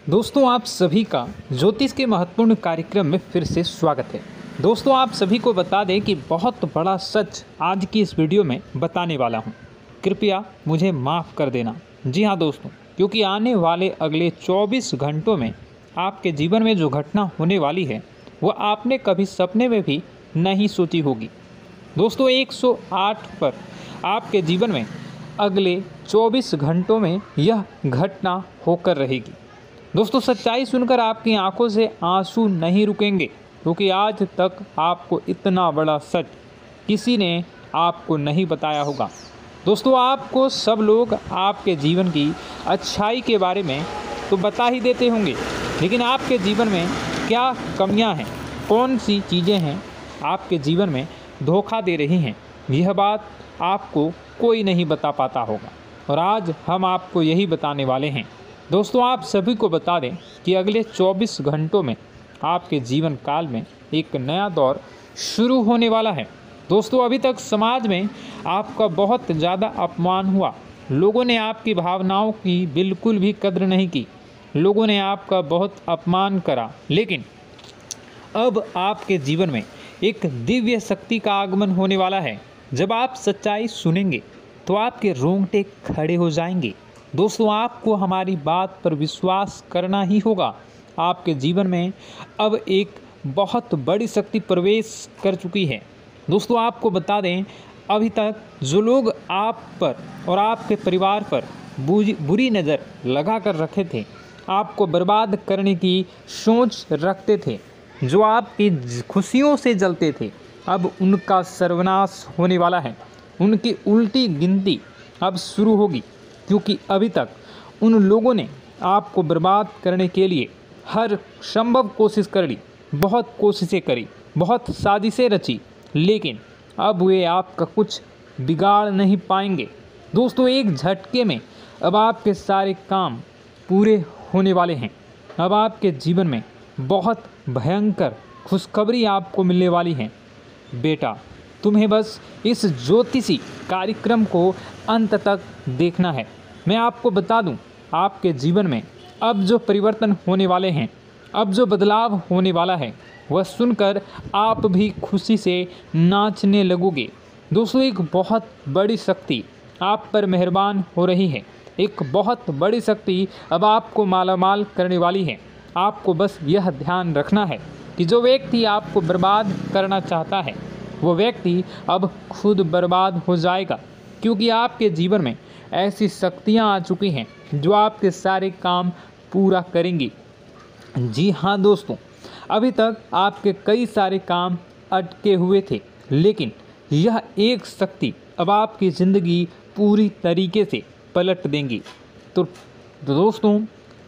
दोस्तों, आप सभी का ज्योतिष के महत्वपूर्ण कार्यक्रम में फिर से स्वागत है। दोस्तों, आप सभी को बता दें कि बहुत बड़ा सच आज की इस वीडियो में बताने वाला हूं। कृपया मुझे माफ़ कर देना। जी हाँ दोस्तों, क्योंकि आने वाले अगले 24 घंटों में आपके जीवन में जो घटना होने वाली है वह आपने कभी सपने में भी नहीं सोची होगी। दोस्तों, 108 पर आपके जीवन में अगले 24 घंटों में यह घटना होकर रहेगी। दोस्तों, सच्चाई सुनकर आपकी आंखों से आंसू नहीं रुकेंगे, क्योंकि आज तक आपको इतना बड़ा सच किसी ने आपको नहीं बताया होगा। दोस्तों, आपको सब लोग आपके जीवन की अच्छाई के बारे में तो बता ही देते होंगे, लेकिन आपके जीवन में क्या कमियां हैं, कौन सी चीज़ें हैं आपके जीवन में धोखा दे रही हैं, यह बात आपको कोई नहीं बता पाता होगा। और आज हम आपको यही बताने वाले हैं। दोस्तों, आप सभी को बता दें कि अगले 24 घंटों में आपके जीवन काल में एक नया दौर शुरू होने वाला है। दोस्तों, अभी तक समाज में आपका बहुत ज़्यादा अपमान हुआ। लोगों ने आपकी भावनाओं की बिल्कुल भी कद्र नहीं की। लोगों ने आपका बहुत अपमान करा, लेकिन अब आपके जीवन में एक दिव्य शक्ति का आगमन होने वाला है। जब आप सच्चाई सुनेंगे तो आपके रोंगटे खड़े हो जाएंगे। दोस्तों, आपको हमारी बात पर विश्वास करना ही होगा। आपके जीवन में अब एक बहुत बड़ी शक्ति प्रवेश कर चुकी है। दोस्तों, आपको बता दें, अभी तक जो लोग आप पर और आपके परिवार पर बुरी नज़र लगा कर रखे थे, आपको बर्बाद करने की सोच रखते थे, जो आपकी खुशियों से जलते थे, अब उनका सर्वनाश होने वाला है। उनकी उल्टी गिनती अब शुरू होगी, क्योंकि अभी तक उन लोगों ने आपको बर्बाद करने के लिए हर संभव कोशिश कर ली, बहुत कोशिशें करी, बहुत साजिशें रची, लेकिन अब वे आपका कुछ बिगाड़ नहीं पाएंगे। दोस्तों, एक झटके में अब आपके सारे काम पूरे होने वाले हैं। अब आपके जीवन में बहुत भयंकर खुशखबरी आपको मिलने वाली है। बेटा, तुम्हें बस इस ज्योतिषी कार्यक्रम को अंत तक देखना है। मैं आपको बता दूं, आपके जीवन में अब जो परिवर्तन होने वाले हैं, अब जो बदलाव होने वाला है, वह सुनकर आप भी खुशी से नाचने लगोगे। दोस्तों, एक बहुत बड़ी शक्ति आप पर मेहरबान हो रही है। एक बहुत बड़ी शक्ति अब आपको मालामाल करने वाली है। आपको बस यह ध्यान रखना है कि जो व्यक्ति आपको बर्बाद करना चाहता है, वो व्यक्ति अब खुद बर्बाद हो जाएगा, क्योंकि आपके जीवन में ऐसी शक्तियाँ आ चुकी हैं जो आपके सारे काम पूरा करेंगी। जी हाँ दोस्तों, अभी तक आपके कई सारे काम अटके हुए थे, लेकिन यह एक शक्ति अब आपकी ज़िंदगी पूरी तरीके से पलट देंगी। तो दोस्तों,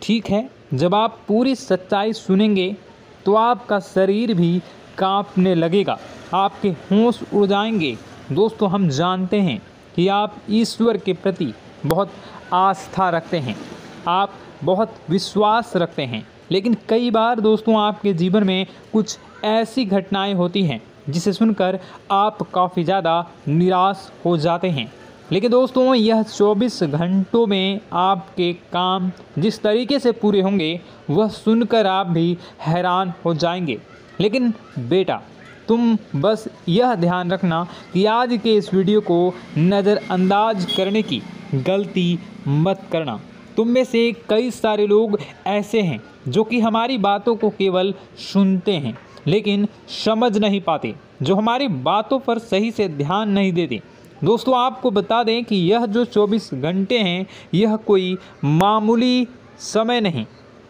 ठीक है, जब आप पूरी सच्चाई सुनेंगे तो आपका शरीर भी कांपने लगेगा, आपके होश उड़ जाएंगे। दोस्तों, हम जानते हैं कि आप ईश्वर के प्रति बहुत आस्था रखते हैं, आप बहुत विश्वास रखते हैं, लेकिन कई बार दोस्तों आपके जीवन में कुछ ऐसी घटनाएं होती हैं जिसे सुनकर आप काफ़ी ज़्यादा निराश हो जाते हैं। लेकिन दोस्तों, यह 24 घंटों में आपके काम जिस तरीके से पूरे होंगे, वह सुनकर आप भी हैरान हो जाएंगे। लेकिन बेटा, तुम बस यह ध्यान रखना कि आज के इस वीडियो को नज़रअंदाज करने की गलती मत करना। तुम में से कई सारे लोग ऐसे हैं जो कि हमारी बातों को केवल सुनते हैं, लेकिन समझ नहीं पाते, जो हमारी बातों पर सही से ध्यान नहीं देते। दोस्तों, आपको बता दें कि यह जो 24 घंटे हैं, यह कोई मामूली समय नहीं।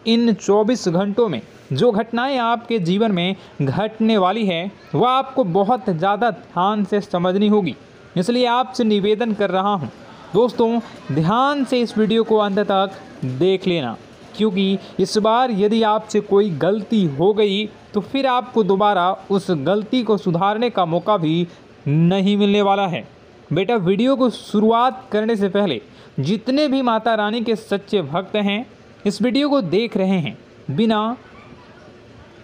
इन 24 घंटों में जो घटनाएं आपके जीवन में घटने वाली है, वह आपको बहुत ज़्यादा ध्यान से समझनी होगी। इसलिए आपसे निवेदन कर रहा हूं, दोस्तों, ध्यान से इस वीडियो को अंत तक देख लेना, क्योंकि इस बार यदि आपसे कोई गलती हो गई तो फिर आपको दोबारा उस गलती को सुधारने का मौका भी नहीं मिलने वाला है। बेटा, वीडियो को शुरुआत करने से पहले जितने भी माता रानी के सच्चे भक्त हैं, इस वीडियो को देख रहे हैं, बिना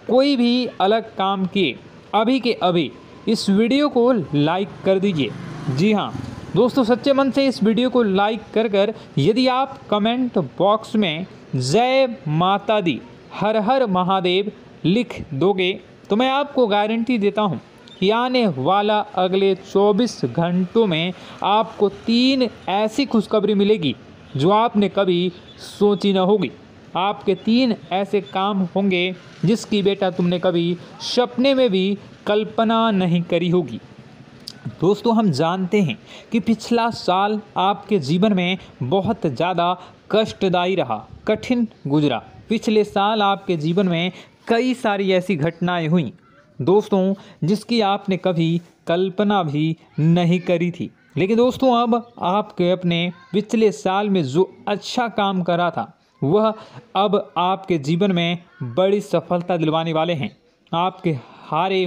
कोई भी अलग काम किए अभी के अभी इस वीडियो को लाइक कर दीजिए। जी हाँ दोस्तों, सच्चे मन से इस वीडियो को लाइक कर यदि आप कमेंट बॉक्स में जय माता दी, हर हर महादेव लिख दोगे तो मैं आपको गारंटी देता हूँ कि आने वाला अगले 24 घंटों में आपको 3 ऐसी खुशखबरी मिलेगी जो आपने कभी सोची न होगी। आपके 3 ऐसे काम होंगे जिसकी बेटा तुमने कभी सपने में भी कल्पना नहीं करी होगी। दोस्तों, हम जानते हैं कि पिछला साल आपके जीवन में बहुत ज़्यादा कष्टदायी रहा, कठिन गुजरा। पिछले साल आपके जीवन में कई सारी ऐसी घटनाएं हुई दोस्तों जिसकी आपने कभी कल्पना भी नहीं करी थी। लेकिन दोस्तों, अब आपके अपने पिछले साल में जो अच्छा काम करा था वह अब आपके जीवन में बड़ी सफलता दिलवाने वाले हैं। आप हारे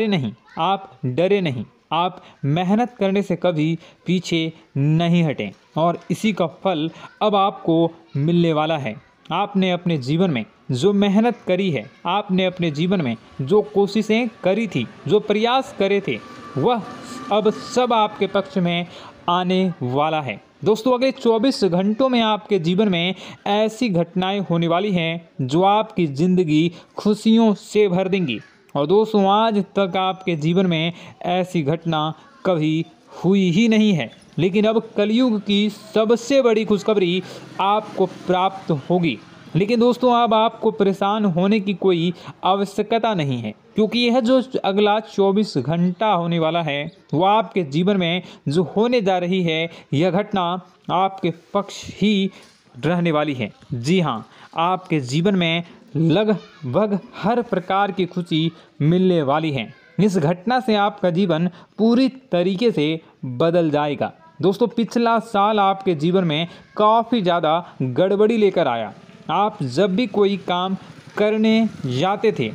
नहीं, आप डरे नहीं, आप मेहनत करने से कभी पीछे नहीं हटें और इसी का फल अब आपको मिलने वाला है। आपने अपने जीवन में जो मेहनत करी है, आपने अपने जीवन में जो कोशिशें करी थी, जो प्रयास करे थे, वह अब सब आपके पक्ष में आने वाला है। दोस्तों, अगले 24 घंटों में आपके जीवन में ऐसी घटनाएं होने वाली हैं जो आपकी ज़िंदगी खुशियों से भर देंगी। और दोस्तों, आज तक आपके जीवन में ऐसी घटना कभी हुई ही नहीं है, लेकिन अब कलयुग की सबसे बड़ी खुशखबरी आपको प्राप्त होगी। लेकिन दोस्तों, अब आपको परेशान होने की कोई आवश्यकता नहीं है, क्योंकि यह जो अगला 24 घंटा होने वाला है वो आपके जीवन में जो होने जा रही है यह घटना आपके पक्ष ही रहने वाली है। जी हाँ, आपके जीवन में लगभग हर प्रकार की खुशी मिलने वाली है। इस घटना से आपका जीवन पूरी तरीके से बदल जाएगा। दोस्तों, पिछला साल आपके जीवन में काफ़ी ज़्यादा गड़बड़ी लेकर आया। आप जब भी कोई काम करने जाते थे,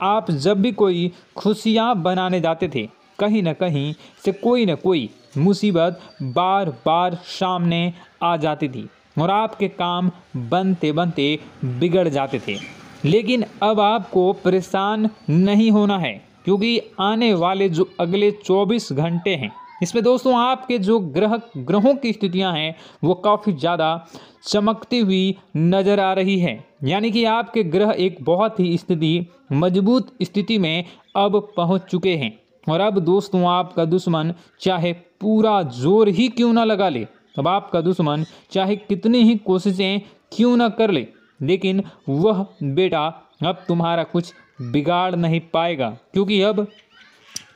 आप जब भी कोई खुशियाँ बनाने जाते थे, कहीं न कहीं से कोई न कोई मुसीबत बार बार सामने आ जाती थी और आपके काम बनते बनते बिगड़ जाते थे। लेकिन अब आपको परेशान नहीं होना है, क्योंकि आने वाले जो अगले 24 घंटे हैं इसमें दोस्तों आपके जो ग्रहों की स्थितियां हैं वो काफ़ी ज़्यादा चमकती हुई नज़र आ रही है। यानी कि आपके ग्रह एक बहुत ही मजबूत स्थिति में अब पहुंच चुके हैं। और अब दोस्तों, आपका दुश्मन चाहे पूरा जोर ही क्यों ना लगा ले, अब आपका दुश्मन चाहे कितनी ही कोशिशें क्यों ना कर ले, लेकिन वह बेटा अब तुम्हारा कुछ बिगाड़ नहीं पाएगा, क्योंकि अब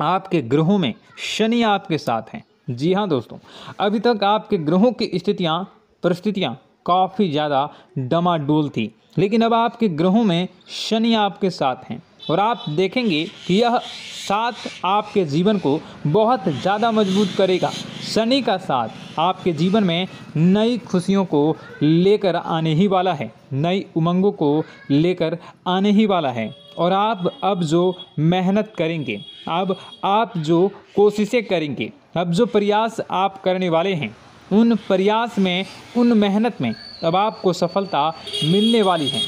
आपके ग्रहों में शनि आपके साथ हैं। जी हाँ दोस्तों, अभी तक आपके ग्रहों की परिस्थितियाँ काफ़ी ज़्यादा डमाडोल थी, लेकिन अब आपके ग्रहों में शनि आपके साथ हैं और आप देखेंगे कि यह साथ आपके जीवन को बहुत ज़्यादा मजबूत करेगा। शनि का साथ आपके जीवन में नई खुशियों को लेकर आने ही वाला है, नई उमंगों को लेकर आने ही वाला है। और आप अब जो मेहनत करेंगे, अब आप जो कोशिशें करेंगे, अब जो प्रयास आप करने वाले हैं, उन प्रयास में, उन मेहनत में अब आपको सफलता मिलने वाली है।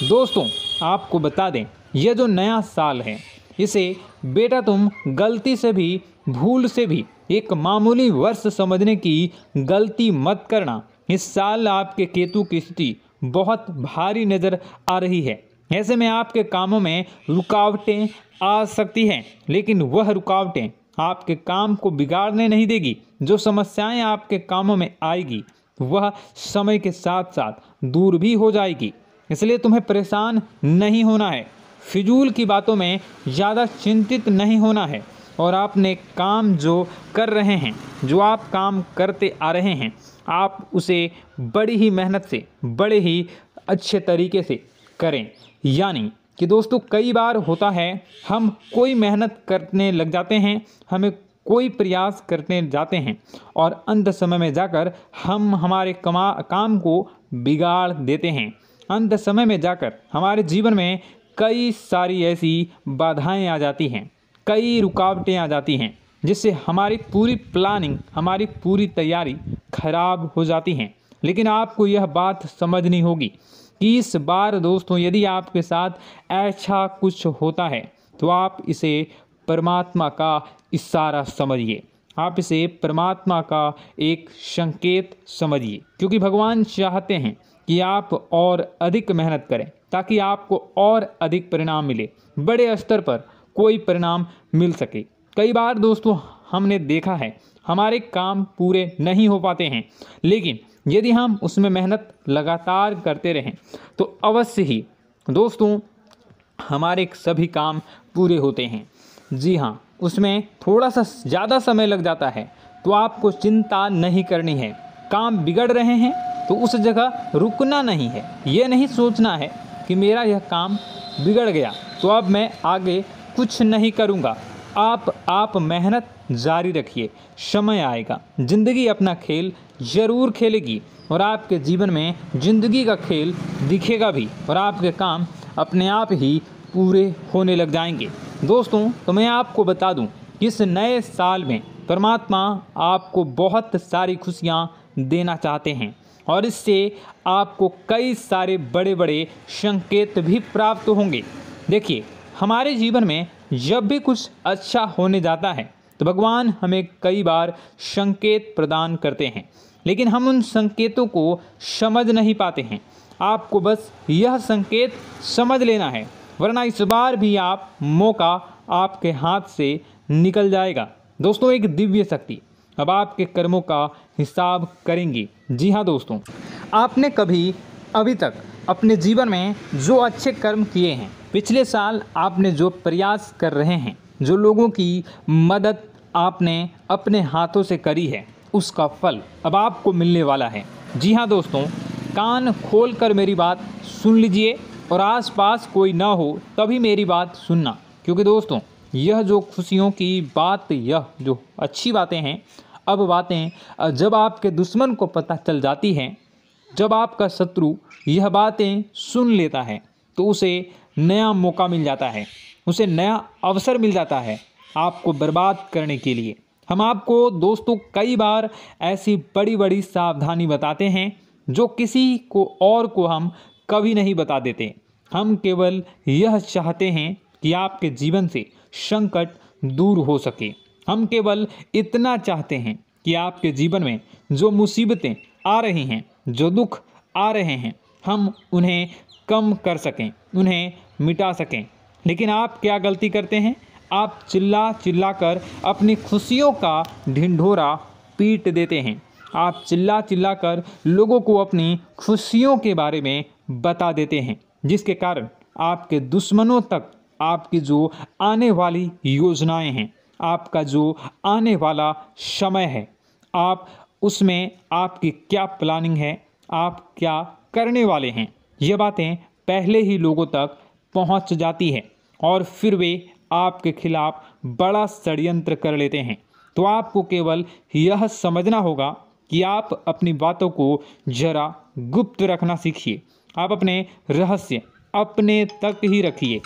दोस्तों, आपको बता दें, यह जो नया साल है इसे बेटा तुम गलती से भी, भूल से भी एक मामूली वर्ष समझने की गलती मत करना। इस साल आपके केतु की स्थिति बहुत भारी नज़र आ रही है। ऐसे में आपके कामों में रुकावटें आ सकती हैं, लेकिन वह रुकावटें आपके काम को बिगाड़ने नहीं देगी। जो समस्याएं आपके कामों में आएगी वह समय के साथ साथ दूर भी हो जाएगी। इसलिए तुम्हें परेशान नहीं होना है, फिजूल की बातों में ज़्यादा चिंतित नहीं होना है और आपने काम जो कर रहे हैं, जो आप काम करते आ रहे हैं, आप उसे बड़ी ही मेहनत से, बड़े ही अच्छे तरीके से करें। यानी कि दोस्तों, कई बार होता है हम कोई मेहनत करने लग जाते हैं, हमें कोई प्रयास करने जाते हैं और अंत समय में जाकर हम हमारे काम को बिगाड़ देते हैं। अंत समय में जाकर हमारे जीवन में कई सारी ऐसी बाधाएं आ जाती हैं, कई रुकावटें आ जाती हैं, जिससे हमारी पूरी प्लानिंग, हमारी पूरी तैयारी खराब हो जाती हैं। लेकिन आपको यह बात समझनी होगी कि इस बार दोस्तों, यदि आपके साथ ऐसा कुछ होता है तो आप इसे परमात्मा का इशारा समझिए, आप इसे परमात्मा का एक संकेत समझिए, क्योंकि भगवान चाहते हैं कि आप और अधिक मेहनत करें ताकि आपको और अधिक परिणाम मिले, बड़े स्तर पर कोई परिणाम मिल सके। कई बार दोस्तों हमने देखा है हमारे काम पूरे नहीं हो पाते हैं, लेकिन यदि हम उसमें मेहनत लगातार करते रहें तो अवश्य ही दोस्तों हमारे सभी काम पूरे होते हैं। जी हाँ, उसमें थोड़ा सा ज़्यादा समय लग जाता है तो आपको चिंता नहीं करनी है। काम बिगड़ रहे हैं तो उस जगह रुकना नहीं है, ये नहीं सोचना है कि मेरा यह काम बिगड़ गया तो अब मैं आगे कुछ नहीं करूँगा। आप मेहनत जारी रखिए, समय आएगा, ज़िंदगी अपना खेल ज़रूर खेलेगी और आपके जीवन में ज़िंदगी का खेल दिखेगा भी और आपके काम अपने आप ही पूरे होने लग जाएंगे। दोस्तों तो मैं आपको बता दूं कि इस नए साल में परमात्मा आपको बहुत सारी खुशियां देना चाहते हैं और इससे आपको कई सारे बड़े बड़े संकेत भी प्राप्त होंगे। देखिए, हमारे जीवन में जब भी कुछ अच्छा होने जाता है तो भगवान हमें कई बार संकेत प्रदान करते हैं, लेकिन हम उन संकेतों को समझ नहीं पाते हैं। आपको बस यह संकेत समझ लेना है, वरना इस बार भी मौका आपके हाथ से निकल जाएगा। दोस्तों, एक दिव्य शक्ति अब आपके कर्मों का हिसाब करेंगी। जी हाँ दोस्तों, आपने कभी अभी तक अपने जीवन में जो अच्छे कर्म किए हैं, पिछले साल आपने जो प्रयास कर रहे हैं, जो लोगों की मदद आपने अपने हाथों से करी है, उसका फल अब आपको मिलने वाला है। जी हाँ दोस्तों, कान खोलकर मेरी बात सुन लीजिए और आसपास कोई ना हो तभी मेरी बात सुनना, क्योंकि दोस्तों यह जो खुशियों की बात, यह जो अच्छी बातें हैं, अब बातें जब आपके दुश्मन को पता चल जाती हैं, जब आपका शत्रु यह बातें सुन लेता है तो उसे नया मौका मिल जाता है, उसे नया अवसर मिल जाता है आपको बर्बाद करने के लिए। हम आपको दोस्तों कई बार ऐसी बड़ी बड़ी सावधानी बताते हैं जो किसी को और को हम कभी नहीं बता देते। हम केवल यह चाहते हैं कि आपके जीवन से संकट दूर हो सके। हम केवल इतना चाहते हैं कि आपके जीवन में जो मुसीबतें आ रही हैं, जो दुख आ रहे हैं, हम उन्हें कम कर सकें, उन्हें मिटा सकें। लेकिन आप क्या गलती करते हैं? आप चिल्ला चिल्ला कर अपनी खुशियों का ढिंढोरा पीट देते हैं। आप चिल्ला चिल्ला कर लोगों को अपनी खुशियों के बारे में बता देते हैं, जिसके कारण आपके दुश्मनों तक आपकी जो आने वाली योजनाएं हैं, आपका जो आने वाला समय है, आप उसमें आपकी क्या प्लानिंग है, आप क्या करने वाले हैं, ये बातें पहले ही लोगों तक पहुंच जाती है और फिर वे आपके खिलाफ बड़ा षड्यंत्र कर लेते हैं। तो आपको केवल यह समझना होगा कि आप अपनी बातों को जरा गुप्त रखना सीखिए। आप अपने रहस्य अपने तक ही रखिए।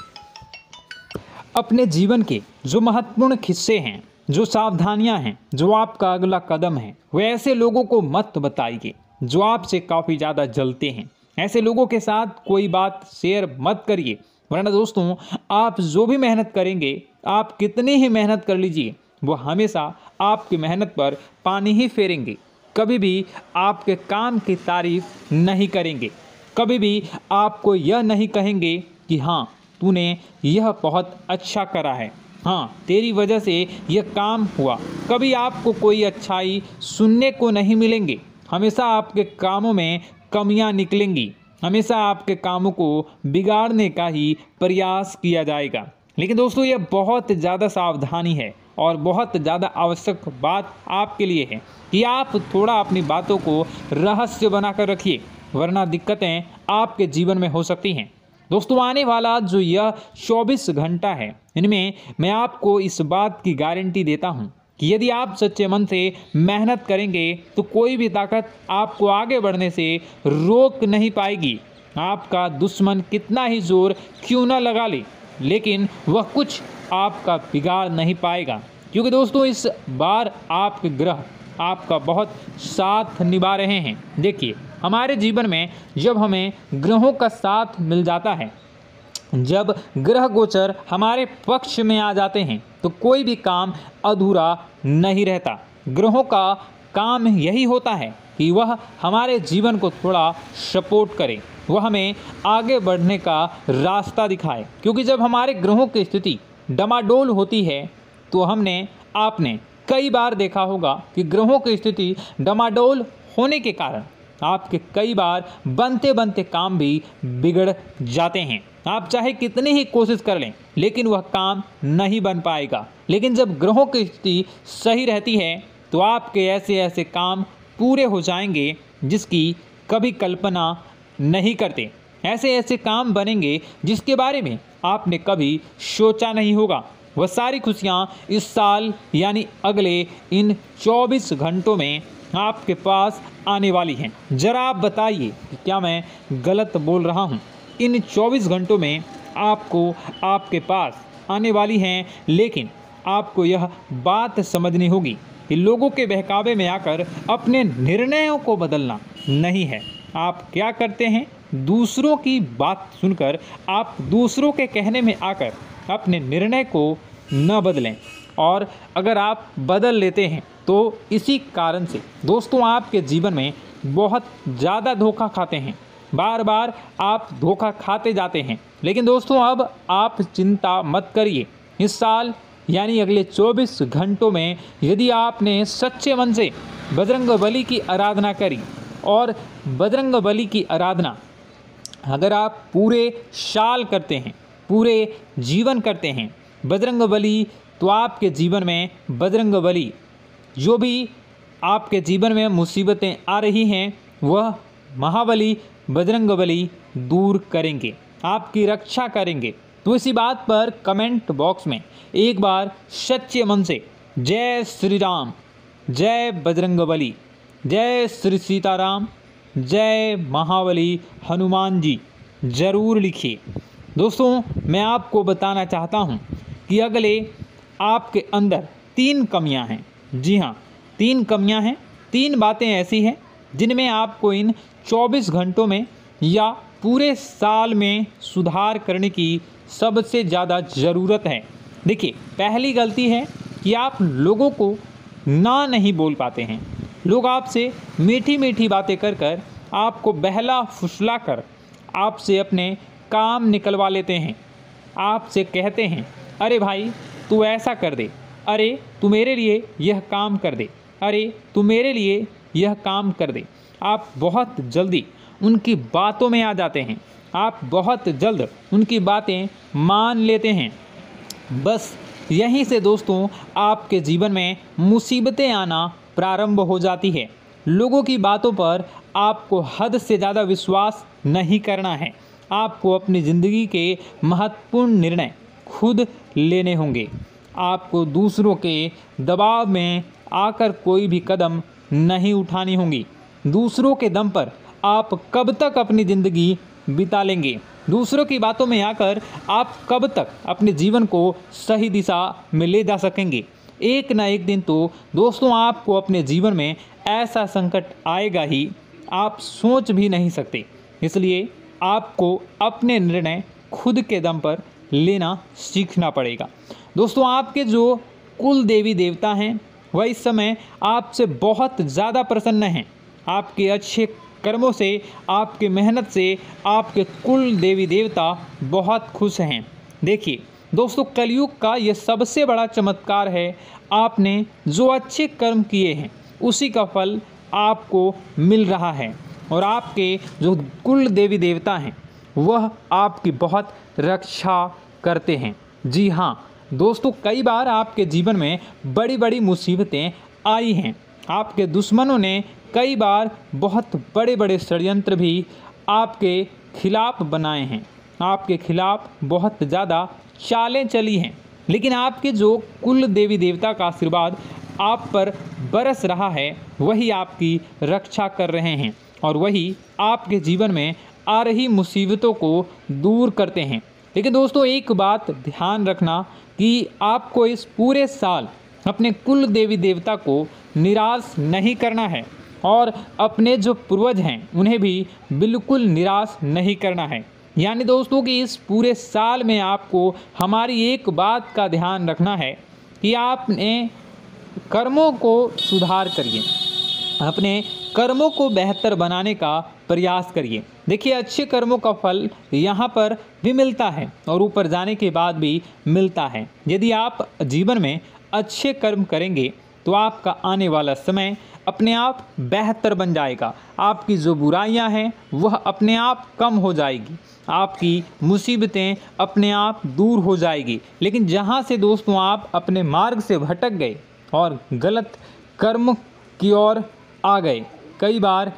अपने जीवन के जो महत्वपूर्ण किस्से हैं, जो सावधानियां हैं, जो आपका अगला कदम है, वो ऐसे लोगों को मत बताइए जो आपसे काफ़ी ज़्यादा जलते हैं। ऐसे लोगों के साथ कोई बात शेयर मत करिए, वरना दोस्तों आप जो भी मेहनत करेंगे, आप कितनी ही मेहनत कर लीजिए, वो हमेशा आपकी मेहनत पर पानी ही फेरेंगे। कभी भी आपके काम की तारीफ नहीं करेंगे, कभी भी आपको यह नहीं कहेंगे कि हाँ तूने यह बहुत अच्छा करा है, हाँ तेरी वजह से यह काम हुआ। कभी आपको कोई अच्छाई सुनने को नहीं मिलेंगे। हमेशा आपके कामों में कमियां निकलेंगी, हमेशा आपके कामों को बिगाड़ने का ही प्रयास किया जाएगा। लेकिन दोस्तों यह बहुत ज़्यादा सावधानी है और बहुत ज़्यादा आवश्यक बात आपके लिए है कि आप थोड़ा अपनी बातों को रहस्य बनाकर रखिए, वरना दिक्कतें आपके जीवन में हो सकती हैं। दोस्तों आने वाला जो यह 24 घंटा है, इनमें मैं आपको इस बात की गारंटी देता हूँ कि यदि आप सच्चे मन से मेहनत करेंगे तो कोई भी ताकत आपको आगे बढ़ने से रोक नहीं पाएगी। आपका दुश्मन कितना ही जोर क्यों न लगा ले, लेकिन वह कुछ आपका बिगाड़ नहीं पाएगा, क्योंकि दोस्तों इस बार आपके ग्रह आपका बहुत साथ निभा रहे हैं। देखिए, हमारे जीवन में जब हमें ग्रहों का साथ मिल जाता है, जब ग्रह गोचर हमारे पक्ष में आ जाते हैं, तो कोई भी काम अधूरा नहीं रहता। ग्रहों का काम यही होता है कि वह हमारे जीवन को थोड़ा सपोर्ट करे, वह हमें आगे बढ़ने का रास्ता दिखाए। क्योंकि जब हमारे ग्रहों की स्थिति डमाडोल होती है तो आपने कई बार देखा होगा कि ग्रहों की स्थिति डमाडोल होने के कारण आपके कई बार बनते बनते काम भी बिगड़ जाते हैं। आप चाहे कितनी ही कोशिश कर लें लेकिन वह काम नहीं बन पाएगा। लेकिन जब ग्रहों की स्थिति सही रहती है तो आपके ऐसे ऐसे काम पूरे हो जाएंगे जिसकी कभी कल्पना नहीं करते। ऐसे ऐसे काम बनेंगे जिसके बारे में आपने कभी सोचा नहीं होगा। वह सारी खुशियाँ इस साल यानी अगले इन 24 घंटों में आपके पास आने वाली हैं। ज़रा आप बताइए कि क्या मैं गलत बोल रहा हूँ? इन 24 घंटों में आपको आपके पास आने वाली हैं, लेकिन आपको यह बात समझनी होगी कि लोगों के बहकावे में आकर अपने निर्णयों को बदलना नहीं है। आप क्या करते हैं? दूसरों की बात सुनकर आप दूसरों के कहने में आकर अपने निर्णय को न बदलें, और अगर आप बदल लेते हैं तो इसी कारण से दोस्तों आपके जीवन में बहुत ज़्यादा धोखा खाते हैं। बार बार आप धोखा खाते जाते हैं। लेकिन दोस्तों अब आप चिंता मत करिए। इस साल यानी अगले 24 घंटों में यदि आपने सच्चे मन से बजरंगबली की आराधना करी, और बजरंगबली की आराधना अगर आप पूरे साल करते हैं, पूरे जीवन करते हैं बजरंगबली, तो आपके जीवन में बजरंगबली जो भी आपके जीवन में मुसीबतें आ रही हैं वह महाबली बजरंगबली दूर करेंगे, आपकी रक्षा करेंगे। तो इसी बात पर कमेंट बॉक्स में एक बार सच्चे मन से जय श्री राम, जय बजरंगबली, जय श्री सीताराम, जय महाबली हनुमान जी ज़रूर लिखिए। दोस्तों मैं आपको बताना चाहता हूं कि अगले आपके अंदर 3 कमियां हैं। जी हाँ, 3 कमियां हैं, 3 बातें ऐसी हैं जिनमें आपको इन 24 घंटों में या पूरे साल में सुधार करने की सबसे ज़्यादा ज़रूरत है। देखिए, पहली गलती है कि आप लोगों को ना नहीं बोल पाते हैं। लोग आपसे मीठी मीठी बातें कर कर आपको बहला फुसला कर आपसे अपने काम निकलवा लेते हैं। आपसे कहते हैं, अरे भाई तू ऐसा कर दे, अरे तू मेरे लिए यह काम कर दे, अरे तू मेरे लिए यह काम कर दे। आप बहुत जल्दी उनकी बातों में आ जाते हैं, आप बहुत जल्द उनकी बातें मान लेते हैं। बस यहीं से दोस्तों आपके जीवन में मुसीबतें आना प्रारंभ हो जाती है। लोगों की बातों पर आपको हद से ज़्यादा विश्वास नहीं करना है। आपको अपनी ज़िंदगी के महत्वपूर्ण निर्णय खुद लेने होंगे। आपको दूसरों के दबाव में आकर कोई भी कदम नहीं उठानी होंगी। दूसरों के दम पर आप कब तक अपनी ज़िंदगी बिता लेंगे? दूसरों की बातों में आकर आप कब तक अपने जीवन को सही दिशा में ले जा सकेंगे? एक ना एक दिन तो दोस्तों आपको अपने जीवन में ऐसा संकट आएगा ही, आप सोच भी नहीं सकते। इसलिए आपको अपने निर्णय खुद के दम पर लेना सीखना पड़ेगा। दोस्तों आपके जो कुल देवी देवता हैं वह इस समय आपसे बहुत ज़्यादा प्रसन्न हैं। आपके अच्छे कर्मों से, आपके मेहनत से आपके कुल देवी देवता बहुत खुश हैं। देखिए दोस्तों, कलयुग का ये सबसे बड़ा चमत्कार है। आपने जो अच्छे कर्म किए हैं उसी का फल आपको मिल रहा है, और आपके जो कुल देवी देवता हैं वह आपकी बहुत रक्षा करते हैं। जी हाँ दोस्तों, कई बार आपके जीवन में बड़ी बड़ी मुसीबतें आई हैं। आपके दुश्मनों ने कई बार बहुत बड़े बड़े षड्यंत्र भी आपके खिलाफ बनाए हैं, आपके खिलाफ बहुत ज़्यादा चालें चली हैं। लेकिन आपके जो कुल देवी देवता का आशीर्वाद आप पर बरस रहा है वही आपकी रक्षा कर रहे हैं, और वही आपके जीवन में आ रही मुसीबतों को दूर करते हैं। लेकिन दोस्तों एक बात ध्यान रखना कि आपको इस पूरे साल अपने कुल देवी देवता को निराश नहीं करना है, और अपने जो पूर्वज हैं उन्हें भी बिल्कुल निराश नहीं करना है। यानी दोस्तों कि इस पूरे साल में आपको हमारी एक बात का ध्यान रखना है कि आपने कर्मों को सुधार करिए, अपने कर्मों को बेहतर बनाने का प्रयास करिए। देखिए, अच्छे कर्मों का फल यहाँ पर भी मिलता है और ऊपर जाने के बाद भी मिलता है। यदि आप जीवन में अच्छे कर्म करेंगे तो आपका आने वाला समय अपने आप बेहतर बन जाएगा। आपकी जो बुराइयां हैं वह अपने आप कम हो जाएगी, आपकी मुसीबतें अपने आप दूर हो जाएगी। लेकिन जहां से दोस्तों आप अपने मार्ग से भटक गए और गलत कर्म की ओर आ गए, कई बार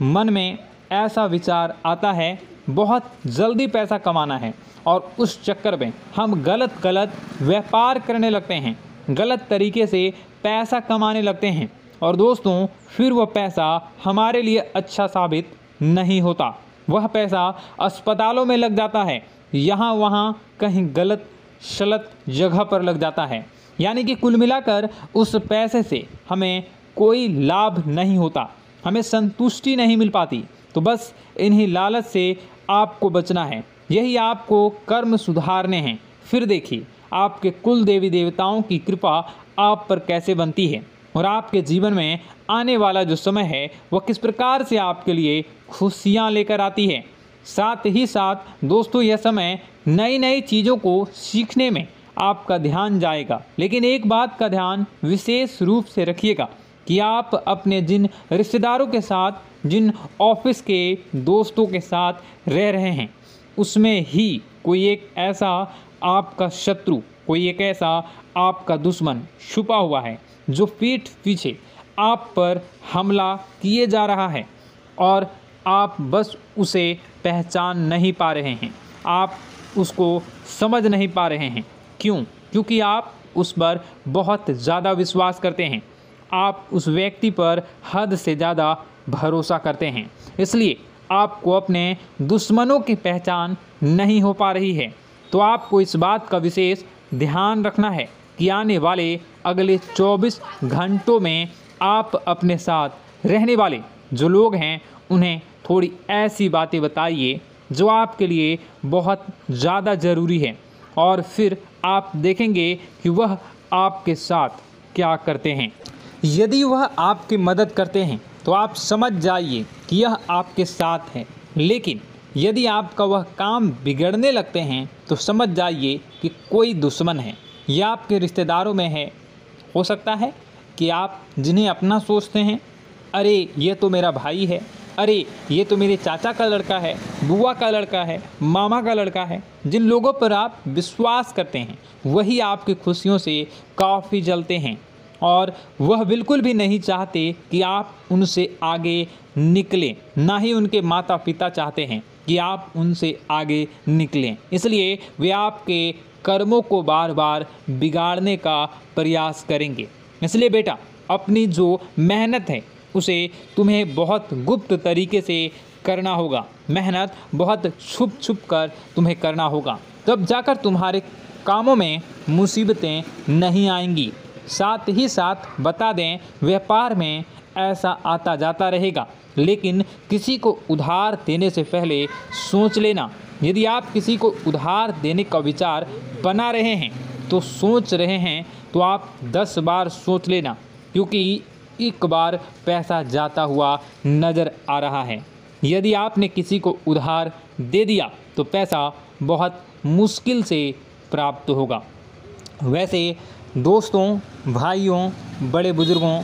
मन में ऐसा विचार आता है बहुत जल्दी पैसा कमाना है और उस चक्कर में हम गलत व्यापार करने लगते हैं, गलत तरीके से पैसा कमाने लगते हैं और दोस्तों फिर वह पैसा हमारे लिए अच्छा साबित नहीं होता। वह पैसा अस्पतालों में लग जाता है, यहाँ वहाँ कहीं गलत शलत जगह पर लग जाता है। यानी कि कुल मिलाकर उस पैसे से हमें कोई लाभ नहीं होता, हमें संतुष्टि नहीं मिल पाती। तो बस इन्हीं लालच से आपको बचना है, यही आपको कर्म सुधारने हैं। फिर देखिए आपके कुल देवी देवताओं की कृपा आप पर कैसे बनती है और आपके जीवन में आने वाला जो समय है वह किस प्रकार से आपके लिए खुशियाँ लेकर आती है। साथ ही साथ दोस्तों यह समय नई नई चीज़ों को सीखने में आपका ध्यान जाएगा। लेकिन एक बात का ध्यान विशेष रूप से रखिएगा कि आप अपने जिन रिश्तेदारों के साथ, जिन ऑफिस के दोस्तों के साथ रह रहे हैं, उसमें ही कोई एक ऐसा आपका शत्रु, कोई एक ऐसा आपका दुश्मन छुपा हुआ है जो पीठ पीछे आप पर हमला किए जा रहा है और आप बस उसे पहचान नहीं पा रहे हैं, आप उसको समझ नहीं पा रहे हैं। क्यों? क्योंकि आप उस पर बहुत ज़्यादा विश्वास करते हैं, आप उस व्यक्ति पर हद से ज़्यादा भरोसा करते हैं, इसलिए आपको अपने दुश्मनों की पहचान नहीं हो पा रही है। तो आपको इस बात का विशेष ध्यान रखना है कि आने वाले अगले 24 घंटों में आप अपने साथ रहने वाले जो लोग हैं उन्हें थोड़ी ऐसी बातें बताइए जो आपके लिए बहुत ज़्यादा ज़रूरी है और फिर आप देखेंगे कि वह आपके साथ क्या करते हैं। यदि वह आपकी मदद करते हैं तो आप समझ जाइए कि यह आपके साथ है, लेकिन यदि आपका वह काम बिगड़ने लगते हैं तो समझ जाइए कि कोई दुश्मन है या आपके रिश्तेदारों में है। हो सकता है कि आप जिन्हें अपना सोचते हैं, अरे ये तो मेरा भाई है, अरे ये तो मेरे चाचा का लड़का है, बुआ का लड़का है, मामा का लड़का है, जिन लोगों पर आप विश्वास करते हैं वही आपकी खुशियों से काफ़ी जलते हैं और वह बिल्कुल भी नहीं चाहते कि आप उनसे आगे निकलें, ना ही उनके माता पिता चाहते हैं कि आप उनसे आगे निकलें। इसलिए वे आपके कर्मों को बार बार बिगाड़ने का प्रयास करेंगे। इसलिए बेटा, अपनी जो मेहनत है उसे तुम्हें बहुत गुप्त तरीके से करना होगा, मेहनत बहुत छुप छुप कर तुम्हें करना होगा, तब जाकर तुम्हारे कामों में मुसीबतें नहीं आएंगी। साथ ही साथ बता दें, व्यापार में ऐसा आता जाता रहेगा, लेकिन किसी को उधार देने से पहले सोच लेना। यदि आप किसी को उधार देने का विचार बना रहे हैं तो सोच रहे हैं तो आप 10 बार सोच लेना, क्योंकि एक बार पैसा जाता हुआ नज़र आ रहा है। यदि आपने किसी को उधार दे दिया तो पैसा बहुत मुश्किल से प्राप्त होगा। वैसे दोस्तों, भाइयों, बड़े बुजुर्गों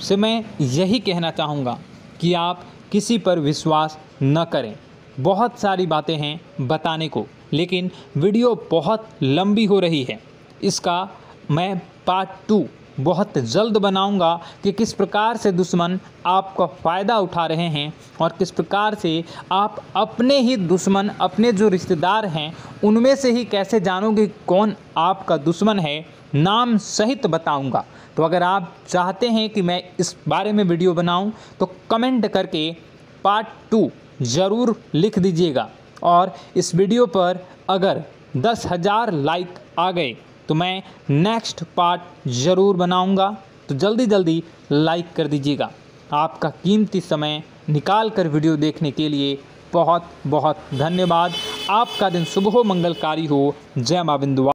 से मैं यही कहना चाहूँगा कि आप किसी पर विश्वास न करें। बहुत सारी बातें हैं बताने को, लेकिन वीडियो बहुत लंबी हो रही है। इसका मैं पार्ट 2 बहुत जल्द बनाऊंगा कि किस प्रकार से दुश्मन आपका फ़ायदा उठा रहे हैं और किस प्रकार से आप अपने ही दुश्मन, अपने जो रिश्तेदार हैं उनमें से ही कैसे जानोगे कौन आपका दुश्मन है, नाम सहित बताऊंगा। तो अगर आप चाहते हैं कि मैं इस बारे में वीडियो बनाऊं तो कमेंट करके पार्ट 2 ज़रूर लिख दीजिएगा। और इस वीडियो पर अगर 10,000 लाइक आ गए तो मैं नेक्स्ट पार्ट ज़रूर बनाऊंगा। तो जल्दी लाइक कर दीजिएगा। आपका कीमती समय निकाल कर वीडियो देखने के लिए बहुत बहुत धन्यवाद। आपका दिन शुभ हो, मंगलकारी हो। जय मां बिंदु।